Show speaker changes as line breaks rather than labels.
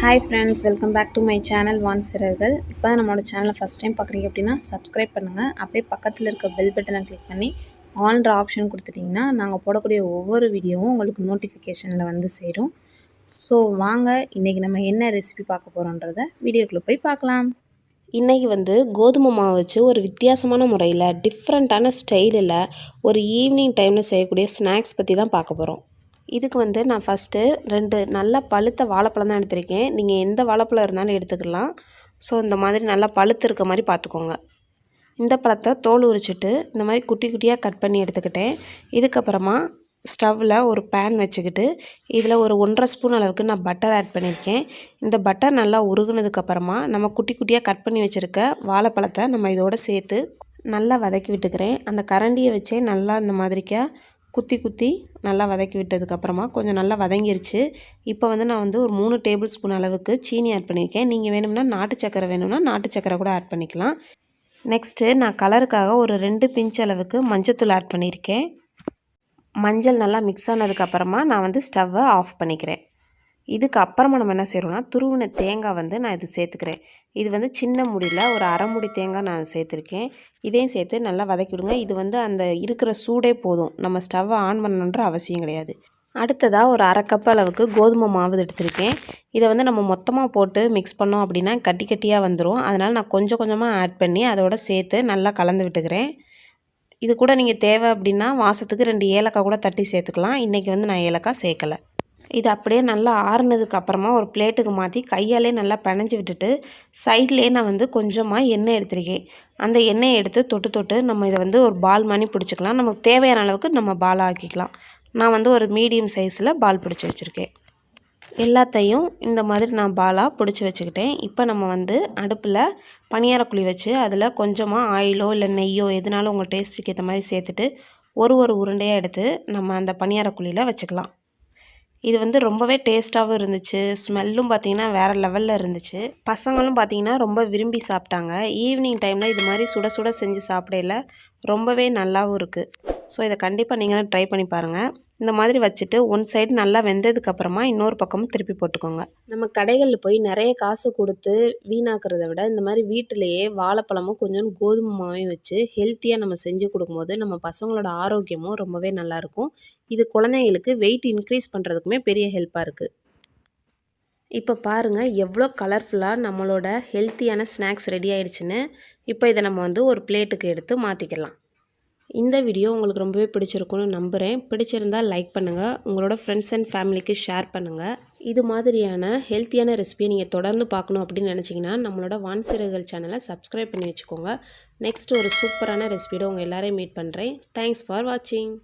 Hi friends, welcome back to my channel One சிறகுகள். இப்போ நம்மளோட சேனலை ஃபஸ்ட் டைம் பார்க்குறீங்க அப்படின்னா சப்ஸ்கிரைப் பண்ணுங்கள். அப்படியே பக்கத்தில் இருக்க பெல் பட்டனை கிளிக் பண்ணி ஆல்ன்ற ஆப்ஷன் கொடுத்துட்டிங்கன்னா நாங்கள் போடக்கூடிய ஒவ்வொரு வீடியோவும் உங்களுக்கு நோட்டிஃபிகேஷனில் வந்து சேரும். ஸோ வாங்க இன்றைக்கி நம்ம என்ன ரெசிபி பார்க்க போகிறோன்றத வீடியோக்குள்ளே போய் பார்க்கலாம்.
இன்றைக்கி வந்து கோதுமை மாவு வச்சு ஒரு வித்தியாசமான முறையில் டிஃப்ரெண்ட்டான ஸ்டைலில் ஒரு ஈவினிங் டைமில் செய்யக்கூடிய ஸ்நாக்ஸ் பற்றி தான் பார்க்க போகிறோம். இதுக்கு வந்து நான் ஃபஸ்ட்டு 2 நல்லா பழுத்த வாழைப்பழம் தான் எடுத்திருக்கேன். நீங்கள் எந்த வாழைப்பழம் இருந்தாலும் எடுத்துக்கலாம். ஸோ இந்த மாதிரி நல்லா பழுத்து இருக்க மாதிரி பார்த்துக்கோங்க. இந்த பழத்தை தோல் உரிச்சிட்டு இந்த மாதிரி குட்டி குட்டியாக கட் பண்ணி எடுத்துக்கிட்டேன். இதுக்கப்புறமா ஸ்டவ்வில் ஒரு பேன் வச்சுக்கிட்டு இதில் ஒரு 1.5 ஸ்பூன் அளவுக்கு நான் பட்டர் ஆட் பண்ணியிருக்கேன். இந்த பட்டர் நல்லா உருகுனதுக்கப்புறமா நம்ம குட்டி குட்டியாக கட் பண்ணி வச்சுருக்க வாழைப்பழத்தை நம்ம இதோடு சேர்த்து நல்லா வதக்கி விட்டுக்கிறேன். அந்த கரண்டியை வச்சே நல்லா இந்த மாதிரிக்கா குத்தி நல்லா வதக்கி விட்டதுக்கப்புறமா கொஞ்சம் நல்லா வதங்கிருச்சு. இப்போ வந்து நான் வந்து ஒரு 3 டேபிள் ஸ்பூன் அளவுக்கு சீனி ஆட் பண்ணியிருக்கேன். நீங்கள் வேணும்னா நாட்டு சக்கரை வேணும்னா நாட்டு சக்கரை கூட ஆட் பண்ணிக்கலாம். நெக்ஸ்ட்டு நான் கலருக்காக ஒரு 2 பிஞ்ச் அளவுக்கு மஞ்சத்தூள் ஆட் பண்ணியிருக்கேன். மஞ்சள் நல்லா மிக்ஸ் ஆனதுக்கப்புறமா நான் வந்து ஸ்டவ்வை ஆஃப் பண்ணிக்கிறேன். இதுக்கு அப்புறமா நம்ம என்ன செய்கிறோம்னா துருவின தேங்காய் வந்து நான் இது சேர்த்துக்கிறேன். இது வந்து சின்ன முடியில் ஒரு அரை முடி தேங்காய் நான் சேர்த்துருக்கேன். இதையும் சேர்த்து நல்லா வதக்கி விடுங்க. இது வந்து அந்த இருக்கிற சூடே போதும், நம்ம ஸ்டவ்வை ஆன் பண்ணணுன்ற அவசியம் கிடையாது. அடுத்ததாக ஒரு அரை கப் அளவுக்கு கோதுமை மாவு எடுத்திருக்கேன். இதை வந்து நம்ம மொத்தமாக போட்டு மிக்ஸ் பண்ணோம் அப்படின்னா கட்டி கட்டியாக வந்துடும். அதனால் நான் கொஞ்சம் கொஞ்சமாக ஆட் பண்ணி அதோட சேர்த்து நல்லா கலந்து விட்டுக்கிறேன். இது கூட நீங்கள் தேவை அப்படின்னா வாசத்துக்கு 2 ஏலக்காய் கூட தட்டி சேர்த்துக்கலாம். இன்றைக்கி வந்து நான் ஏலக்காய் சேர்க்கலை. இது அப்படியே நல்லா ஆறுனதுக்கு அப்புறமா ஒரு பிளேட்டுக்கு மாற்றி கையாலே நல்லா பிணைஞ்சி விட்டுட்டு சைட்லேயே நான் வந்து கொஞ்சமாக எண்ணெய் எடுத்திருக்கேன். அந்த எண்ணெயை எடுத்து தொட்டு நம்ம இதை வந்து ஒரு பால் மாதிரி பிடிச்சிக்கலாம். நமக்கு தேவையான அளவுக்கு நம்ம பால் ஆக்கிக்கலாம். நான் வந்து ஒரு மீடியம் சைஸில் பால் பிடிச்சி வச்சுருக்கேன். எல்லாத்தையும் இந்த மாதிரி நான் பாலாக பிடிச்சி வச்சுக்கிட்டேன். இப்போ நம்ம வந்து அடுப்பில் பனியாரக்குழி வச்சு அதில் கொஞ்சமாக ஆயிலோ இல்லை நெய்யோ எதுனாலும் உங்கள் டேஸ்ட்டுக்கு ஏற்ற மாதிரி சேர்த்துட்டு ஒரு உருண்டையாக எடுத்து நம்ம அந்த பனியாரக்குழியில் வச்சுக்கலாம். இது வந்து ரொம்பவே டேஸ்ட்டாகவும் இருந்துச்சு. ஸ்மெல்லும் பார்த்திங்கன்னா வேறு லெவலில் இருந்துச்சு. பசங்களும் பார்த்திங்கன்னா ரொம்ப விரும்பி சாப்பிட்டாங்க. ஈவினிங் டைமில் இது மாதிரி சுட சுட செஞ்சு சாப்பிடையில ரொம்பவே நல்லாவும் இருக்குது. ஸோ இதை கண்டிப்பாக நீங்களும் ட்ரை பண்ணி பாருங்கள். இந்த மாதிரி வச்சுட்டு ஒன் சைடு நல்லா வெந்ததுக்கப்புறமா இன்னொரு பக்கமும் திருப்பி போட்டுக்கோங்க. நம்ம கடைகளில் போய் நிறைய காசு கொடுத்து வீணாக்கிறத விட இந்த மாதிரி வீட்டிலையே வாழைப்பழமும் கொஞ்சம் கோதுமை மாவையும் வச்சு ஹெல்த்தியாக நம்ம செஞ்சு கொடுக்கும்போது நம்ம பசங்களோட ஆரோக்கியமும் ரொம்பவே நல்லாயிருக்கும். இது குழந்தைங்களுக்கு வெயிட் இன்க்ரீஸ் பண்ணுறதுக்குமே பெரிய ஹெல்ப்பாக இருக்குது. இப்போ பாருங்கள் எவ்வளோ கலர்ஃபுல்லாக நம்மளோட ஹெல்த்தியான ஸ்நாக்ஸ் ரெடி ஆகிடுச்சின்னு. இப்போ இதை நம்ம வந்து ஒரு பிளேட்டுக்கு எடுத்து மாற்றிக்கலாம். இந்த வீடியோ உங்களுக்கு ரொம்பவே பிடிச்சிருக்குன்னு நம்புகிறேன். பிடிச்சிருந்தால் லைக் பண்ணுங்கள், உங்களோட ஃப்ரெண்ட்ஸ் அண்ட் ஃபேமிலிக்கு ஷேர் பண்ணுங்கள். இது மாதிரியான ஹெல்த்தியான ரெசிபியை நீங்கள் தொடர்ந்து பார்க்கணும் அப்படின்னு நினச்சிங்கன்னா நம்மளோட வான் சிறகுகள் சேனலை சப்ஸ்கிரைப் பண்ணி வச்சுக்கோங்க. நெக்ஸ்ட் ஒரு சூப்பரான ரெசிபியோட உங்கள் எல்லாரையும் மீட் பண்ணுறேன். தேங்க்ஸ் ஃபார் வாட்சிங்.